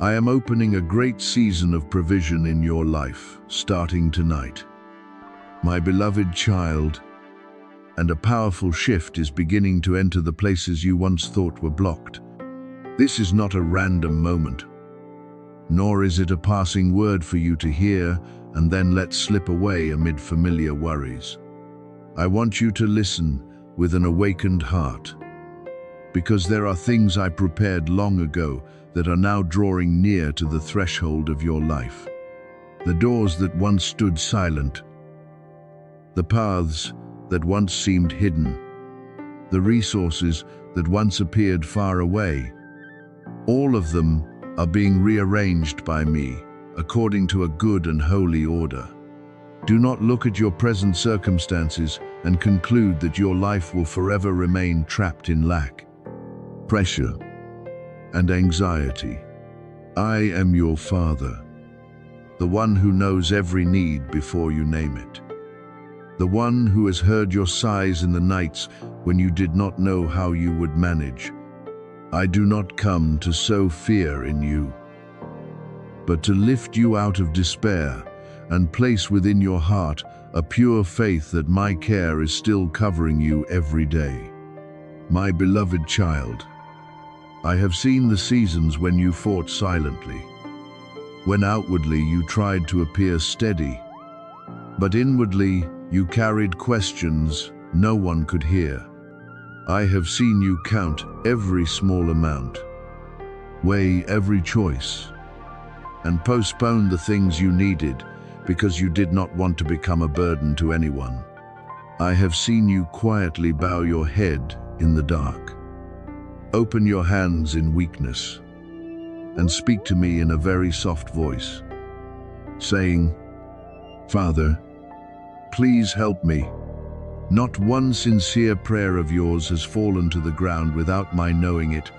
I am opening a great season of provision in your life, starting tonight. My beloved child, and a powerful shift is beginning to enter the places you once thought were blocked. This is not a random moment, nor is it a passing word for you to hear and then let slip away amid familiar worries. I want you to listen with an awakened heart, because there are things I prepared long ago that are now drawing near to the threshold of your life. The doors that once stood silent, the paths that once seemed hidden, the resources that once appeared far away, all of them are being rearranged by me according to a good and holy order. Do not look at your present circumstances and conclude that your life will forever remain trapped in lack, pressure, and anxiety. I am your Father, the one who knows every need before you name it, the one who has heard your sighs in the nights when you did not know how you would manage. I do not come to sow fear in you, but to lift you out of despair and place within your heart a pure faith that my care is still covering you every day. My beloved child, I have seen the seasons when you fought silently, when outwardly you tried to appear steady, but inwardly you carried questions no one could hear. I have seen you count every small amount, weigh every choice, and postpone the things you needed because you did not want to become a burden to anyone. I have seen you quietly bow your head in the dark, open your hands in weakness, and speak to me in a very soft voice, saying, "Father, please help me." Not one sincere prayer of yours has fallen to the ground without my knowing it.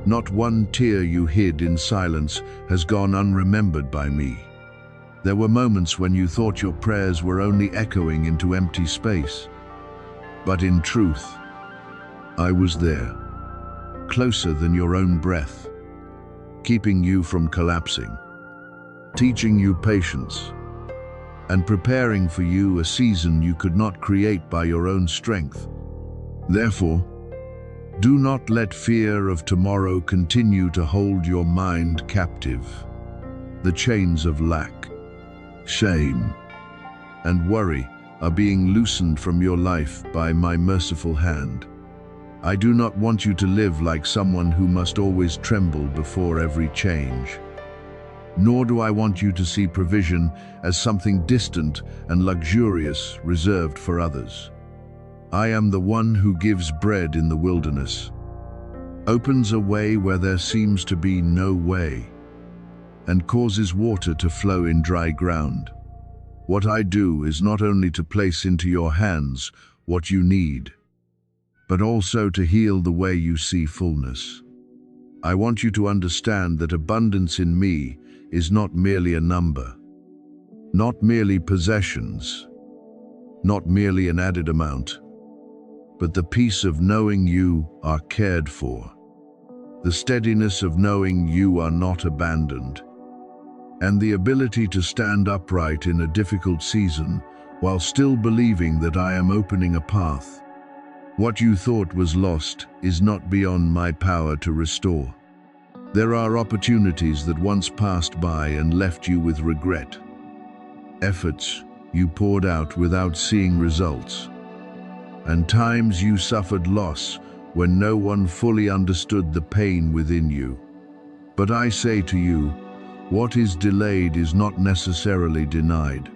Not one tear you hid in silence has gone unremembered by me. There were moments when you thought your prayers were only echoing into empty space. But in truth, I was there, closer than your own breath, keeping you from collapsing, teaching you patience, and preparing for you a season you could not create by your own strength. Therefore, do not let fear of tomorrow continue to hold your mind captive. The chains of lack, shame, and worry are being loosened from your life by my merciful hand. I do not want you to live like someone who must always tremble before every change. Nor do I want you to see provision as something distant and luxurious reserved for others. I am the one who gives bread in the wilderness, opens a way where there seems to be no way, and causes water to flow in dry ground. What I do is not only to place into your hands what you need, but also to heal the way you see fullness. I want you to understand that abundance in me is not merely a number, not merely possessions, not merely an added amount, but the peace of knowing you are cared for, the steadiness of knowing you are not abandoned, and the ability to stand upright in a difficult season while still believing that I am opening a path. What you thought was lost is not beyond my power to restore. There are opportunities that once passed by and left you with regret, efforts you poured out without seeing results, and times you suffered loss when no one fully understood the pain within you. But I say to you, what is delayed is not necessarily denied.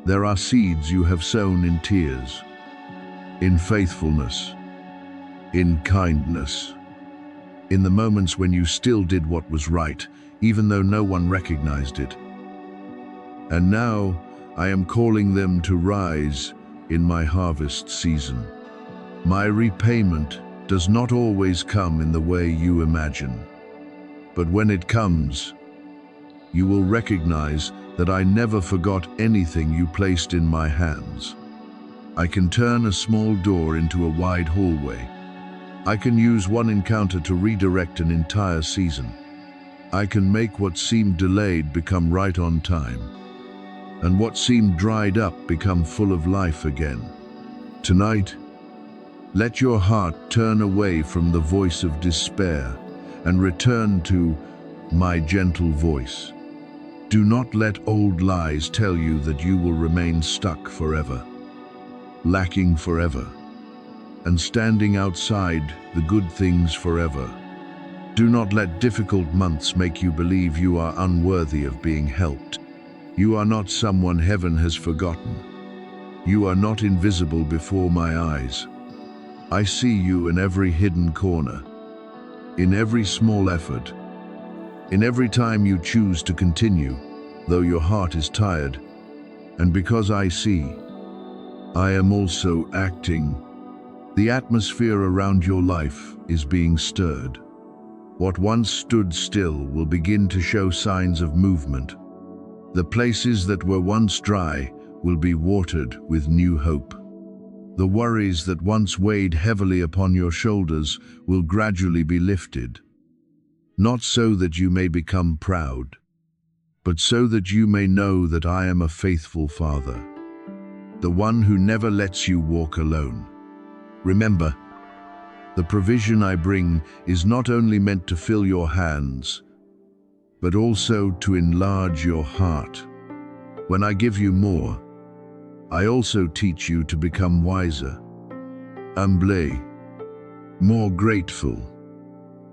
There are seeds you have sown in tears, in faithfulness, in kindness, in the moments when you still did what was right, even though no one recognized it. And now I am calling them to rise in my harvest season. My repayment does not always come in the way you imagine, but when it comes, you will recognize that I never forgot anything you placed in my hands. I can turn a small door into a wide hallway. I can use one encounter to redirect an entire season. I can make what seemed delayed become right on time, and what seemed dried up become full of life again. Tonight, let your heart turn away from the voice of despair and return to my gentle voice. Do not let old lies tell you that you will remain stuck forever, lacking forever, and standing outside the good things forever. Do not let difficult months make you believe you are unworthy of being helped. You are not someone heaven has forgotten. You are not invisible before my eyes. I see you in every hidden corner, in every small effort, in every time you choose to continue, though your heart is tired. And because I see, I am also acting. The atmosphere around your life is being stirred. What once stood still will begin to show signs of movement. The places that were once dry will be watered with new hope. The worries that once weighed heavily upon your shoulders will gradually be lifted. Not so that you may become proud, but so that you may know that I am a faithful Father, the one who never lets you walk alone. Remember, the provision I bring is not only meant to fill your hands, but also to enlarge your heart. When I give you more, I also teach you to become wiser, humble, more grateful,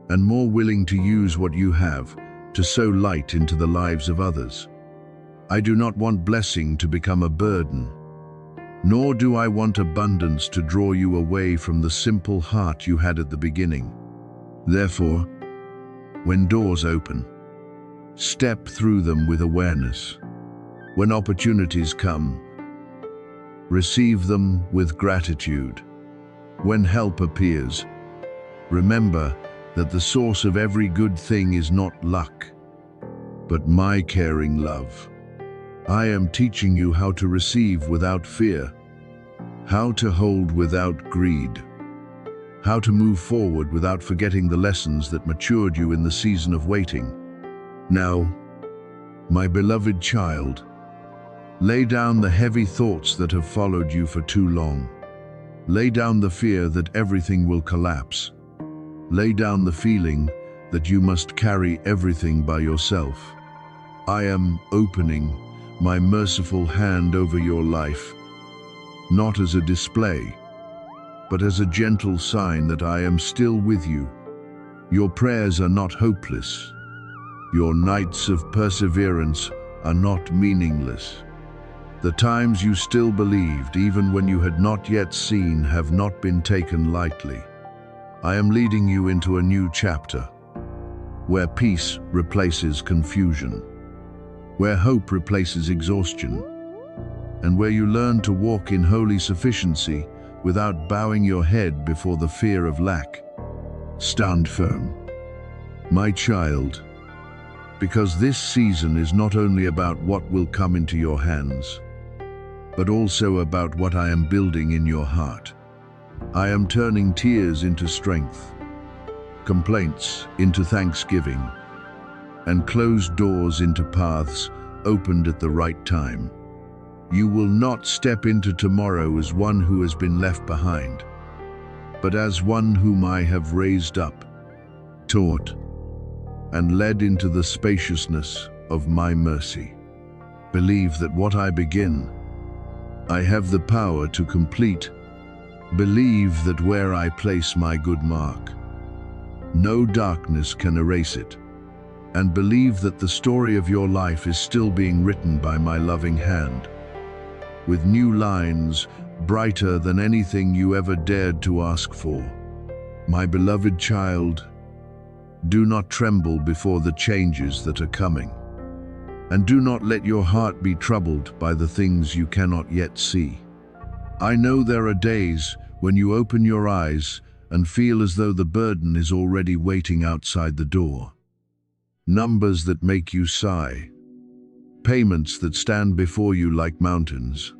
and more willing to use what you have to sow light into the lives of others. I do not want blessing to become a burden, nor do I want abundance to draw you away from the simple heart you had at the beginning. Therefore, when doors open, step through them with awareness. When opportunities come, receive them with gratitude. When help appears, remember that the source of every good thing is not luck, but my caring love. I am teaching you how to receive without fear, how to hold without greed, how to move forward without forgetting the lessons that matured you in the season of waiting. Now, my beloved child, lay down the heavy thoughts that have followed you for too long. Lay down the fear that everything will collapse. Lay down the feeling that you must carry everything by yourself. I am opening my merciful hand over your life, not as a display, but as a gentle sign that I am still with you. Your prayers are not hopeless. Your nights of perseverance are not meaningless. The times you still believed, even when you had not yet seen, have not been taken lightly. I am leading you into a new chapter, where peace replaces confusion, where hope replaces exhaustion, and where you learn to walk in holy sufficiency without bowing your head before the fear of lack. Stand firm, my child, because this season is not only about what will come into your hands, but also about what I am building in your heart. I am turning tears into strength, complaints into thanksgiving, and closed doors into paths opened at the right time. You will not step into tomorrow as one who has been left behind, but as one whom I have raised up, taught, and led into the spaciousness of my mercy. Believe that what I begin, I have the power to complete. Believe that where I place my good mark, no darkness can erase it. And believe that the story of your life is still being written by my loving hand, with new lines brighter than anything you ever dared to ask for. My beloved child, do not tremble before the changes that are coming, and do not let your heart be troubled by the things you cannot yet see. I know there are days when you open your eyes and feel as though the burden is already waiting outside the door. Numbers that make you sigh, payments that stand before you like mountains,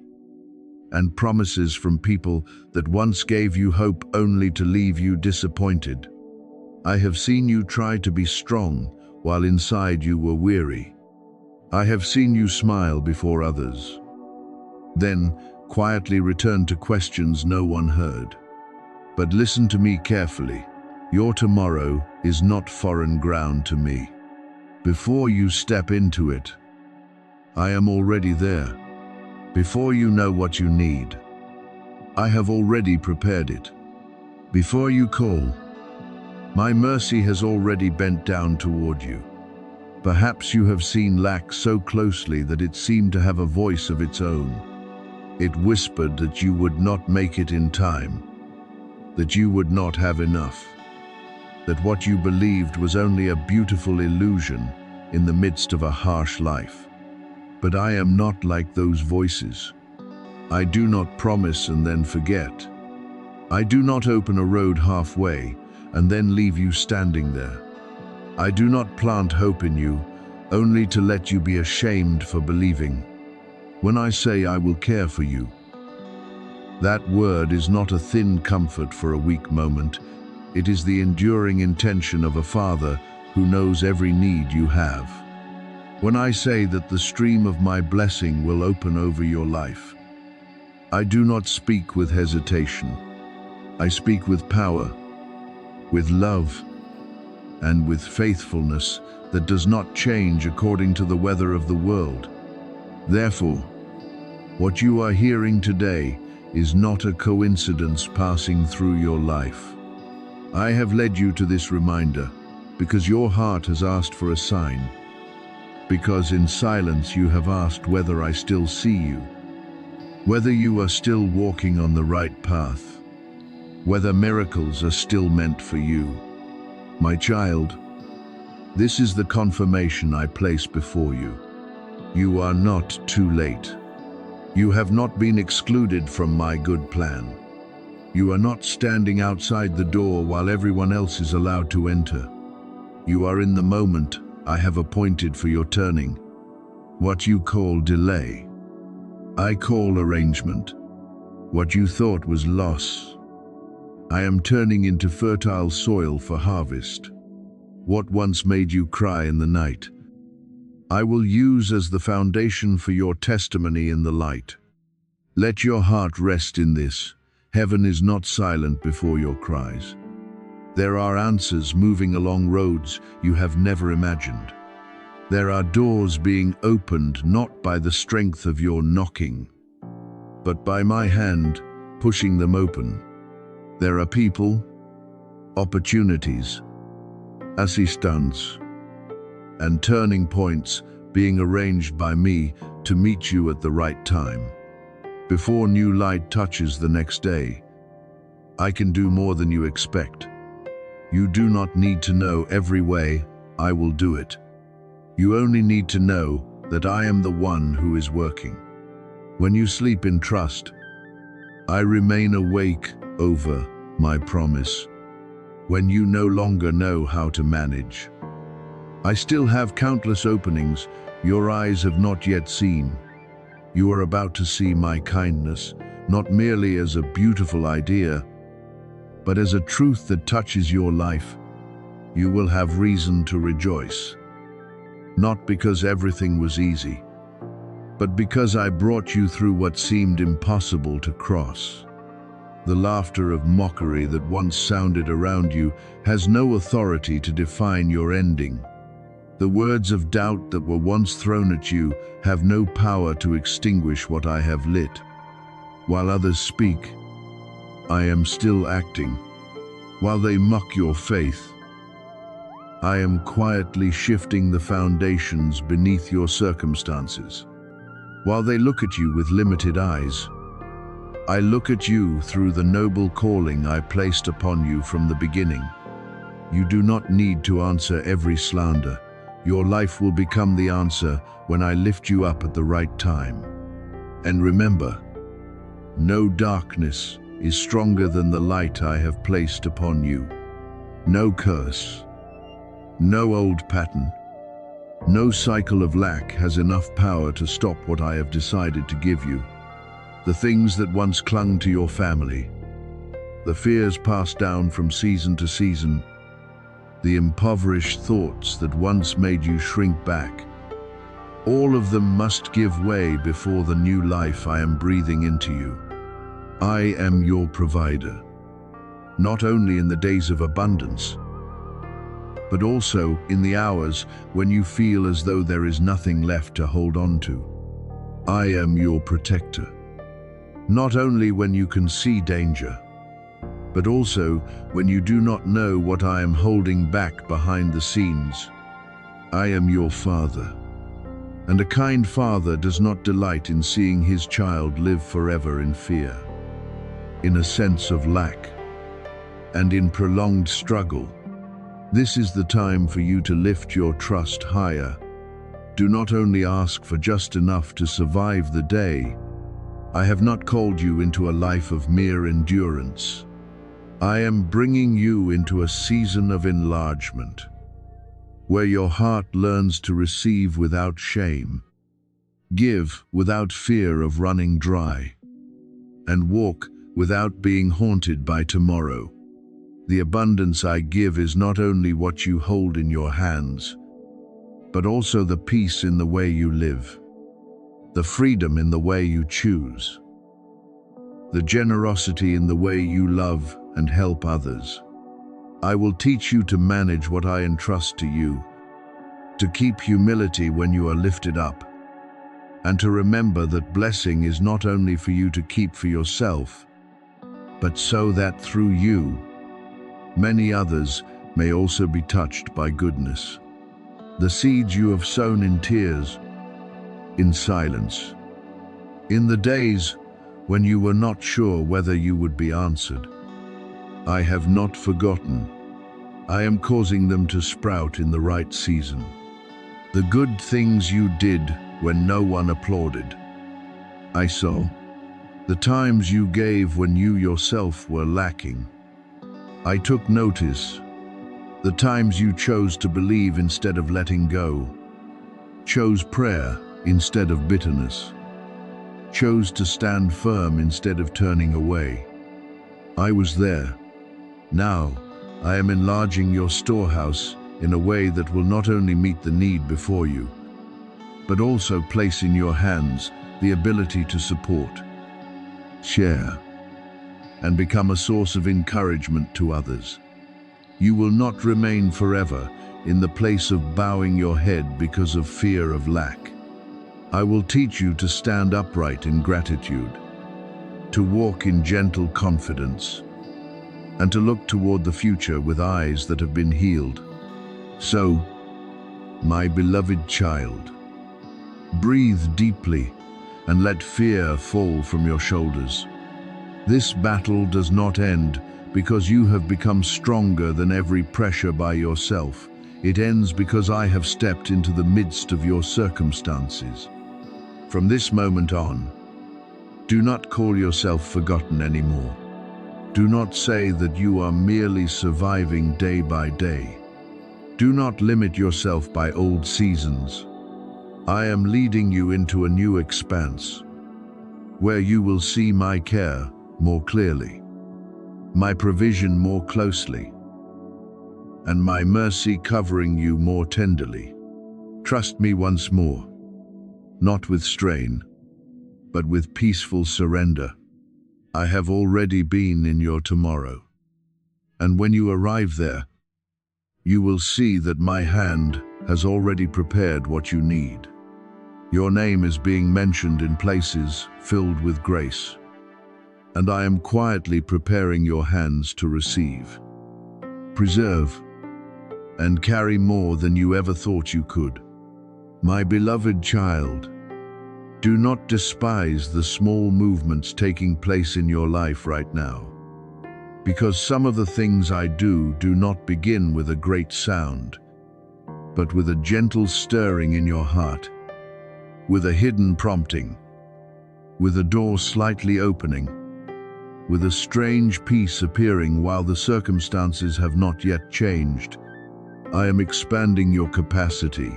and promises from people that once gave you hope only to leave you disappointed. I have seen you try to be strong while inside you were weary. I have seen you smile before others, then quietly return to questions no one heard. But listen to me carefully. Your tomorrow is not foreign ground to me. Before you step into it, I am already there. Before you know what you need, I have already prepared it. Before you call, my mercy has already bent down toward you. Perhaps you have seen lack so closely that it seemed to have a voice of its own. It whispered that you would not make it in time, that you would not have enough, that what you believed was only a beautiful illusion in the midst of a harsh life. But I am not like those voices. I do not promise and then forget. I do not open a road halfway and then leave you standing there. I do not plant hope in you, only to let you be ashamed for believing. When I say I will care for you, that word is not a thin comfort for a weak moment. It is the enduring intention of a father who knows every need you have. When I say that the stream of my blessing will open over your life, I do not speak with hesitation. I speak with power, with love, and with faithfulness that does not change according to the weather of the world. Therefore, what you are hearing today is not a coincidence passing through your life. I have led you to this reminder because your heart has asked for a sign, because in silence you have asked whether I still see you, whether you are still walking on the right path, whether miracles are still meant for you. My child, this is the confirmation I place before you. You are not too late. You have not been excluded from my good plan. You are not standing outside the door while everyone else is allowed to enter. You are in the moment I have appointed for your turning. What you call delay, I call arrangement. What you thought was loss, I am turning into fertile soil for harvest. What once made you cry in the night, I will use as the foundation for your testimony in the light. Let your heart rest in this. Heaven is not silent before your cries. There are answers moving along roads you have never imagined. There are doors being opened not by the strength of your knocking, but by my hand pushing them open. There are people, opportunities, assistance, and turning points being arranged by me to meet you at the right time. Before new light touches the next day, I can do more than you expect. You do not need to know every way I will do it. You only need to know that I am the one who is working. When you sleep in trust, I remain awake over my promise. When you no longer know how to manage, I still have countless openings your eyes have not yet seen. You are about to see my kindness, not merely as a beautiful idea, but as a truth that touches your life. You will have reason to rejoice. Not because everything was easy, but because I brought you through what seemed impossible to cross. The laughter of mockery that once sounded around you has no authority to define your ending. The words of doubt that were once thrown at you have no power to extinguish what I have lit. While others speak, I am still acting. While they mock your faith, I am quietly shifting the foundations beneath your circumstances. While they look at you with limited eyes, I look at you through the noble calling I placed upon you from the beginning. You do not need to answer every slander. Your life will become the answer when I lift you up at the right time. And remember, no darkness is stronger than the light I have placed upon you. No curse, no old pattern, no cycle of lack has enough power to stop what I have decided to give you. The things that once clung to your family, the fears passed down from season to season, the impoverished thoughts that once made you shrink back. All of them must give way before the new life I am breathing into you. I am your provider, not only in the days of abundance, but also in the hours when you feel as though there is nothing left to hold on to. I am your protector, not only when you can see danger, but also when you do not know what I am holding back behind the scenes. I am your father, and a kind father does not delight in seeing his child live forever in fear, in a sense of lack, and in prolonged struggle. This is the time for you to lift your trust higher. Do not only ask for just enough to survive the day. I have not called you into a life of mere endurance. I am bringing you into a season of enlargement, where your heart learns to receive without shame, give without fear of running dry, and walk without being haunted by tomorrow. The abundance I give is not only what you hold in your hands, but also the peace in the way you live, the freedom in the way you choose, the generosity in the way you love and help others. I will teach you to manage what I entrust to you, to keep humility when you are lifted up, and to remember that blessing is not only for you to keep for yourself, but so that through you, many others may also be touched by goodness. The seeds you have sown in tears, in silence, in the days when you were not sure whether you would be answered, I have not forgotten. I am causing them to sprout in the right season. The good things you did when no one applauded, I saw. The times you gave when you yourself were lacking, I took notice. The times you chose to believe instead of letting go, chose prayer instead of bitterness, chose to stand firm instead of turning away. I was there. Now, I am enlarging your storehouse in a way that will not only meet the need before you, but also place in your hands the ability to support, share, and become a source of encouragement to others. You will not remain forever in the place of bowing your head because of fear of lack. I will teach you to stand upright in gratitude, to walk in gentle confidence, and to look toward the future with eyes that have been healed. So, my beloved child, breathe deeply and let fear fall from your shoulders. This battle does not end because you have become stronger than every pressure by yourself. It ends because I have stepped into the midst of your circumstances. From this moment on, do not call yourself forgotten anymore. Do not say that you are merely surviving day by day. Do not limit yourself by old seasons. I am leading you into a new expanse, where you will see my care more clearly, my provision more closely, and my mercy covering you more tenderly. Trust me once more, not with strain, but with peaceful surrender. I have already been in your tomorrow, and when you arrive there, you will see that my hand has already prepared what you need. Your name is being mentioned in places filled with grace, and I am quietly preparing your hands to receive, preserve, and carry more than you ever thought you could. My beloved child, do not despise the small movements taking place in your life right now, because some of the things I do not begin with a great sound, but with a gentle stirring in your heart, with a hidden prompting, with a door slightly opening, with a strange peace appearing while the circumstances have not yet changed. I am expanding your capacity.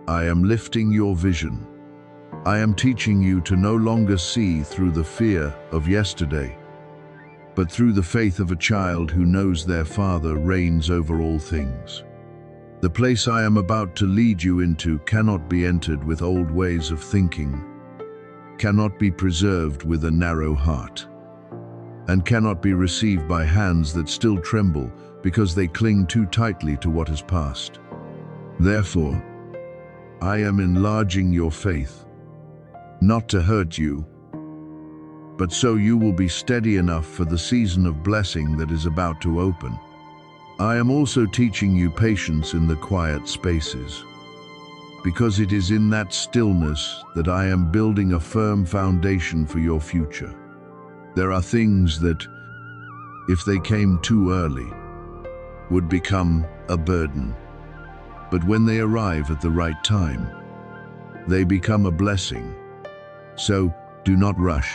I am lifting your vision. I am teaching you to no longer see through the fear of yesterday, but through the faith of a child who knows their Father reigns over all things. The place I am about to lead you into cannot be entered with old ways of thinking, cannot be preserved with a narrow heart, and cannot be received by hands that still tremble because they cling too tightly to what has passed. Therefore, I am enlarging your faith, not to hurt you, but so you will be steady enough for the season of blessing that is about to open. I am also teaching you patience in the quiet spaces, because it is in that stillness that I am building a firm foundation for your future. There are things that, if they came too early, would become a burden. But when they arrive at the right time, they become a blessing. So do not rush,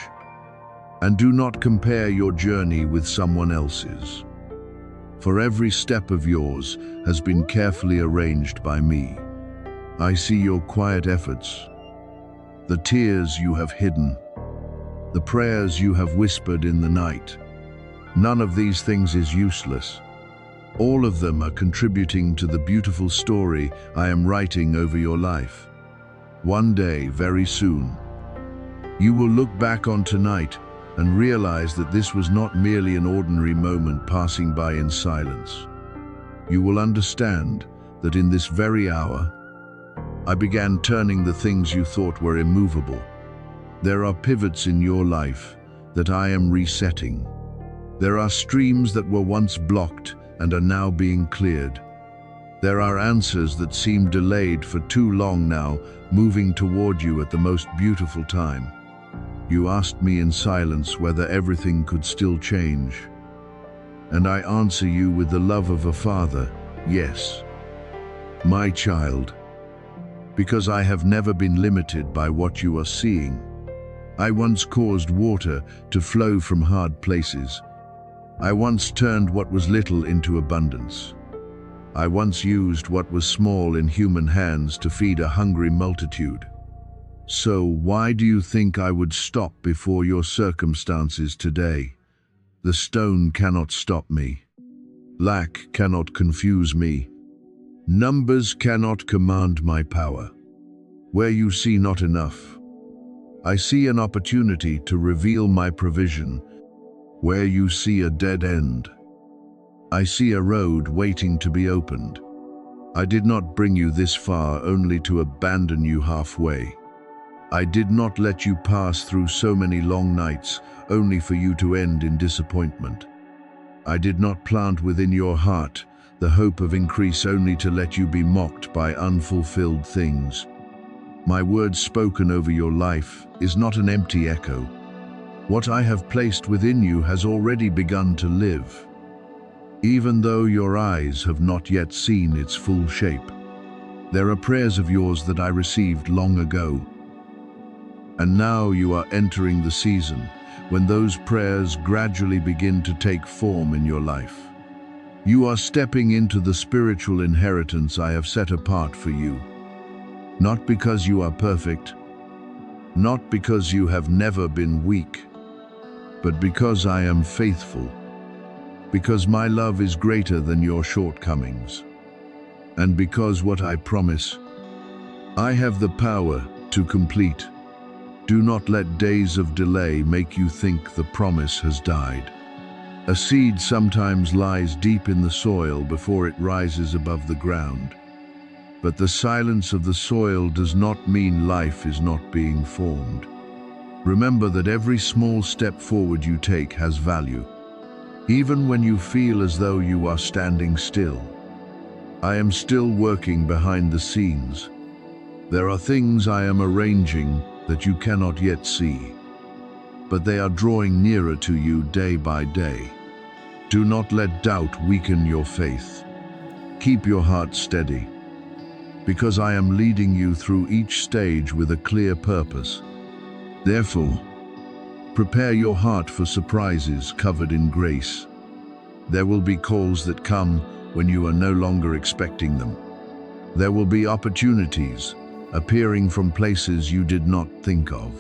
and do not compare your journey with someone else's. For every step of yours has been carefully arranged by me. I see your quiet efforts, the tears you have hidden, the prayers you have whispered in the night. None of these things is useless. All of them are contributing to the beautiful story I am writing over your life. One day, very soon, you will look back on tonight and realize that this was not merely an ordinary moment passing by in silence. You will understand that in this very hour, I began turning the things you thought were immovable. There are pivots in your life that I am resetting. There are streams that were once blocked and are now being cleared. There are answers that seemed delayed for too long now, moving toward you at the most beautiful time. You asked me in silence whether everything could still change. And I answer you with the love of a father, yes, my child, because I have never been limited by what you are seeing. I once caused water to flow from hard places. I once turned what was little into abundance. I once used what was small in human hands to feed a hungry multitude. So why do you think I would stop before your circumstances today? The stone cannot stop me. Lack cannot confuse me. Numbers cannot command my power. Where you see not enough, I see an opportunity to reveal my provision. Where you see a dead end, I see a road waiting to be opened. I did not bring you this far only to abandon you halfway. I did not let you pass through so many long nights only for you to end in disappointment. I did not plant within your heart the hope of increase only to let you be mocked by unfulfilled things. My word spoken over your life is not an empty echo. What I have placed within you has already begun to live, even though your eyes have not yet seen its full shape. There are prayers of yours that I received long ago, and now you are entering the season when those prayers gradually begin to take form in your life. You are stepping into the spiritual inheritance I have set apart for you, not because you are perfect, not because you have never been weak, but because I am faithful, because my love is greater than your shortcomings, and because what I promise, I have the power to complete. Do not let days of delay make you think the promise has died. A seed sometimes lies deep in the soil before it rises above the ground. But the silence of the soil does not mean life is not being formed. Remember that every small step forward you take has value, even when you feel as though you are standing still. I am still working behind the scenes. There are things I am arranging that you cannot yet see, but they are drawing nearer to you day by day. Do not let doubt weaken your faith. Keep your heart steady, because I am leading you through each stage with a clear purpose. Therefore, prepare your heart for surprises covered in grace. There will be calls that come when you are no longer expecting them. There will be opportunities appearing from places you did not think of.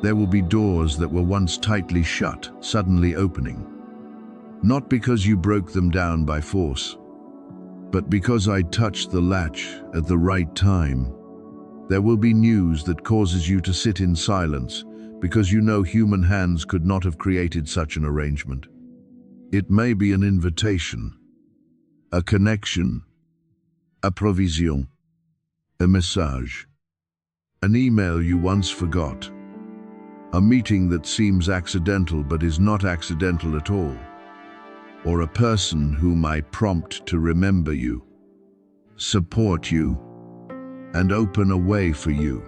There will be doors that were once tightly shut, suddenly opening. Not because you broke them down by force, but because I touched the latch at the right time. There will be news that causes you to sit in silence, because you know human hands could not have created such an arrangement. It may be an invitation, a connection, a provision, a message, an email you once forgot, a meeting that seems accidental but is not accidental at all, or a person whom I prompt to remember you, support you, and open a way for you.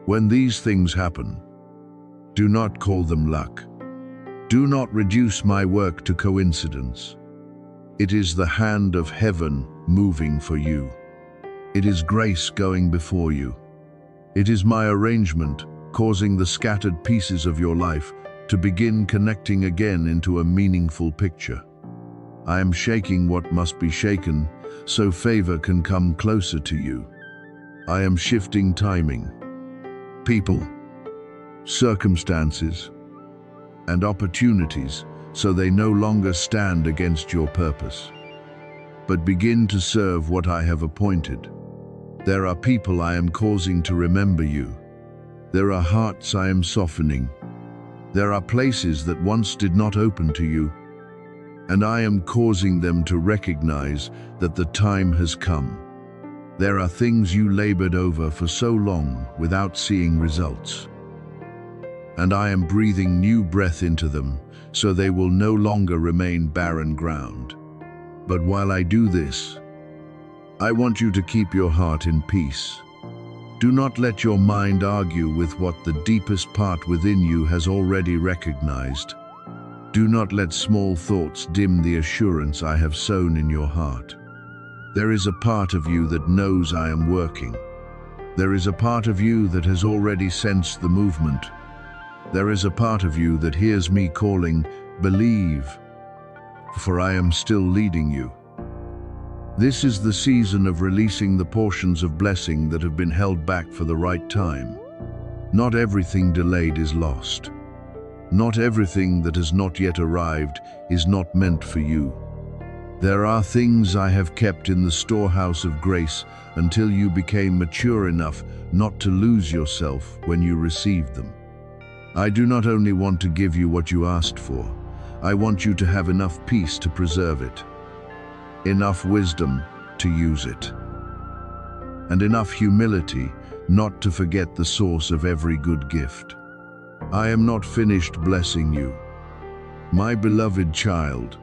When these things happen, do not call them luck. Do not reduce my work to coincidence. It is the hand of heaven moving for you. It is grace going before you. It is my arrangement causing the scattered pieces of your life to begin connecting again into a meaningful picture. I am shaking what must be shaken so favor can come closer to you. I am shifting timing, people, circumstances, and opportunities so they no longer stand against your purpose, but begin to serve what I have appointed. There are people I am causing to remember you. There are hearts I am softening. There are places that once did not open to you, and I am causing them to recognize that the time has come. There are things you labored over for so long without seeing results, and I am breathing new breath into them so they will no longer remain barren ground. But while I do this, I want you to keep your heart in peace. Do not let your mind argue with what the deepest part within you has already recognized. Do not let small thoughts dim the assurance I have sown in your heart. There is a part of you that knows I am working. There is a part of you that has already sensed the movement. There is a part of you that hears me calling, believe, for I am still leading you. This is the season of releasing the portions of blessing that have been held back for the right time. Not everything delayed is lost. Not everything that has not yet arrived is not meant for you. There are things I have kept in the storehouse of grace until you became mature enough not to lose yourself when you received them. I do not only want to give you what you asked for, I want you to have enough peace to preserve it, enough wisdom to use it, and enough humility not to forget the source of every good gift. I am not finished blessing you. My beloved child,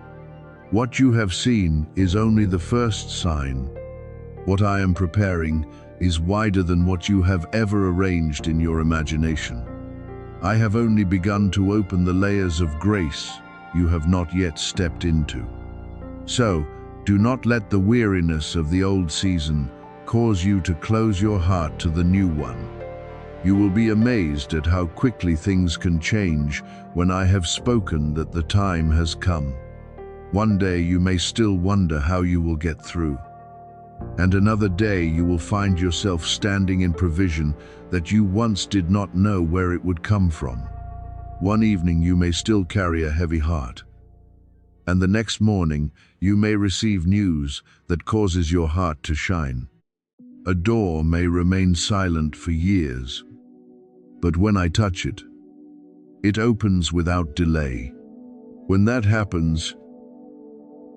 what you have seen is only the first sign. What I am preparing is wider than what you have ever arranged in your imagination. I have only begun to open the layers of grace you have not yet stepped into. So, do not let the weariness of the old season cause you to close your heart to the new one. You will be amazed at how quickly things can change when I have spoken that the time has come. One day you may still wonder how you will get through, and another day you will find yourself standing in provision that you once did not know where it would come from. One evening you may still carry a heavy heart, and the next morning you may receive news that causes your heart to shine. A door may remain silent for years, but when I touch it, it opens without delay. When that happens,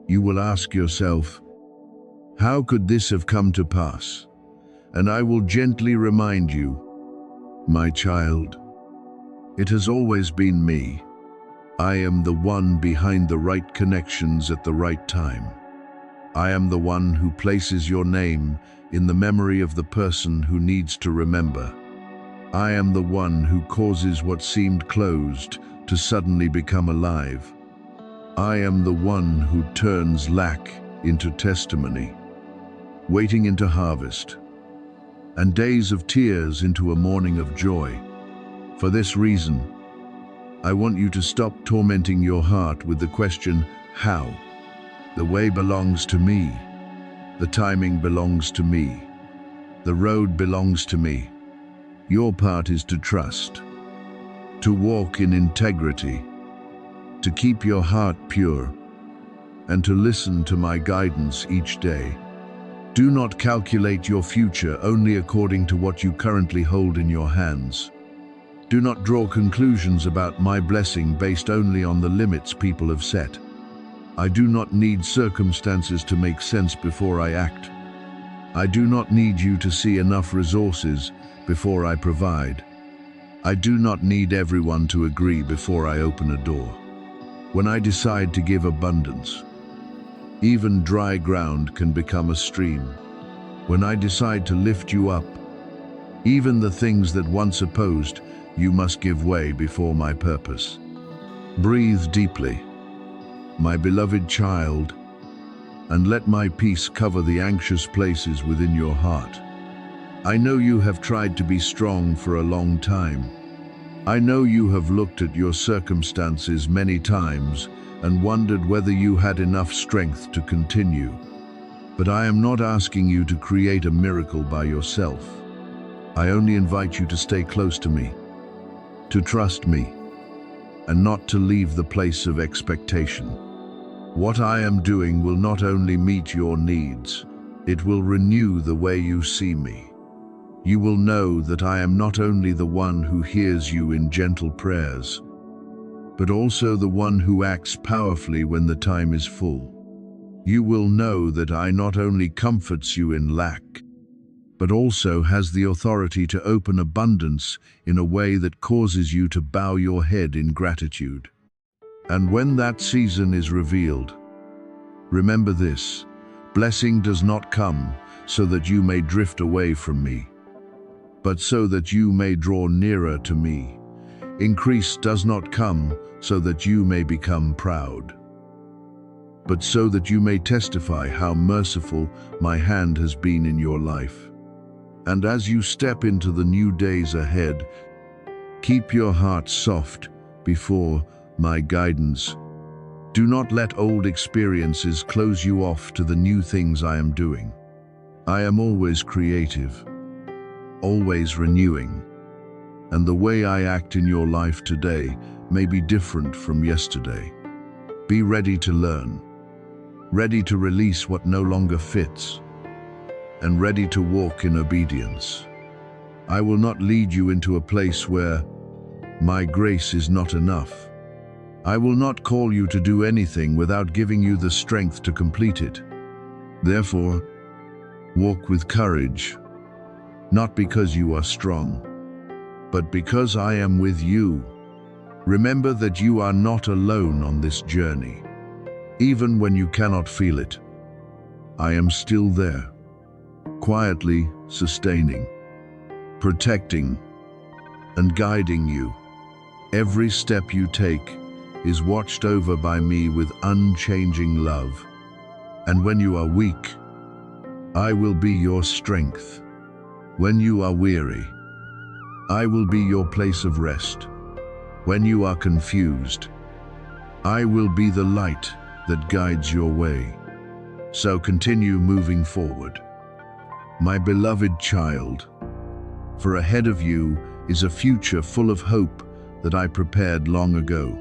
you will ask yourself, how could this have come to pass? And I will gently remind you, my child, it has always been me. I am the one behind the right connections at the right time. I am the one who places your name in the memory of the person who needs to remember. I am the one who causes what seemed closed to suddenly become alive. I am the one who turns lack into testimony, waiting into harvest, and days of tears into a morning of joy. For this reason, I want you to stop tormenting your heart with the question, how? The way belongs to me. The timing belongs to me. The road belongs to me. Your part is to trust. to walk in integrity, to keep your heart pure, and to listen to my guidance each day. Do not calculate your future only according to what you currently hold in your hands. Do not draw conclusions about my blessing based only on the limits people have set. I do not need circumstances to make sense before I act. I do not need you to see enough resources before I provide. I do not need everyone to agree before I open a door. When I decide to give abundance, even dry ground can become a stream. When I decide to lift you up, even the things that once opposed you must give way before my purpose. Breathe deeply, my beloved child, and let my peace cover the anxious places within your heart. I know you have tried to be strong for a long time. I know you have looked at your circumstances many times and wondered whether you had enough strength to continue. But I am not asking you to create a miracle by yourself. I only invite you to stay close to me, to trust me, and not to leave the place of expectation. What I am doing will not only meet your needs, it will renew the way you see me. You will know that I am not only the one who hears you in gentle prayers, but also the one who acts powerfully when the time is full. You will know that I not only comforts you in lack, but also has the authority to open abundance in a way that causes you to bow your head in gratitude. And when that season is revealed, remember this: blessing does not come so that you may drift away from me, but so that you may draw nearer to me. Increase does not come so that you may become proud, but so that you may testify how merciful my hand has been in your life. And as you step into the new days ahead, keep your heart soft before my guidance. Do not let old experiences close you off to the new things I am doing. I am always creative, always renewing, and the way I act in your life today may be different from yesterday. Be ready to learn, ready to release what no longer fits, and ready to walk in obedience. I will not lead you into a place where my grace is not enough. I will not call you to do anything without giving you the strength to complete it. Therefore, walk with courage, not because you are strong, but because I am with you. Remember that you are not alone on this journey. Even when you cannot feel it, I am still there, quietly sustaining, protecting, and guiding you. Every step you take is watched over by me with unchanging love. And when you are weak, I will be your strength. When you are weary, I will be your place of rest. When you are confused, I will be the light that guides your way. So continue moving forward, my beloved child, for ahead of you is a future full of hope that I prepared long ago.